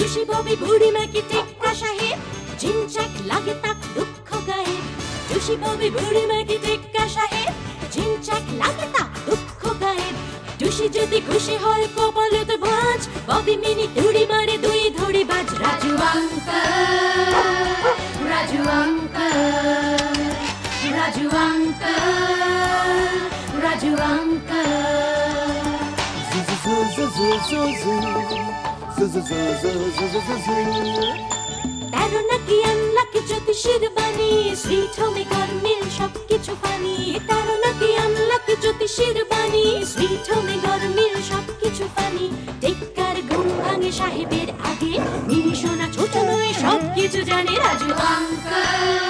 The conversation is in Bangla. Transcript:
টুসি ববি বুড়ি মাকে টেক্কা সাহেব, ঝিনচাক লাগে তাক দুঃখ গায়ে। টুসি ববি বুড়ি মাকে টেক্কা সাহেব, ঝিনচাক লাগে তাক দুঃখ গায়ে। টুসি যদি খুশি হয় কপালে তো ভাঁজ, ববি মিনি তুড়ি মারে দুই ধড়ি বাজ। Raju uncle, Raju uncle, Raju uncle, Raju uncle. তেরো নাকি আনলাকি জ্যোতিষীর বাণী, সুইট হোমে গরমিল সবকিছু ফানি। তেরো নাকি আনলাকি জ্যোতিষীর বাণী, সুইট হোমে গরমিল সবকিছু ফানি। টেক্কার ঘুম ভাঙে সাহেবের আগে, মিনি সোনা ছোট নয় সবকিছু জানে রাজু আঙ্কেল।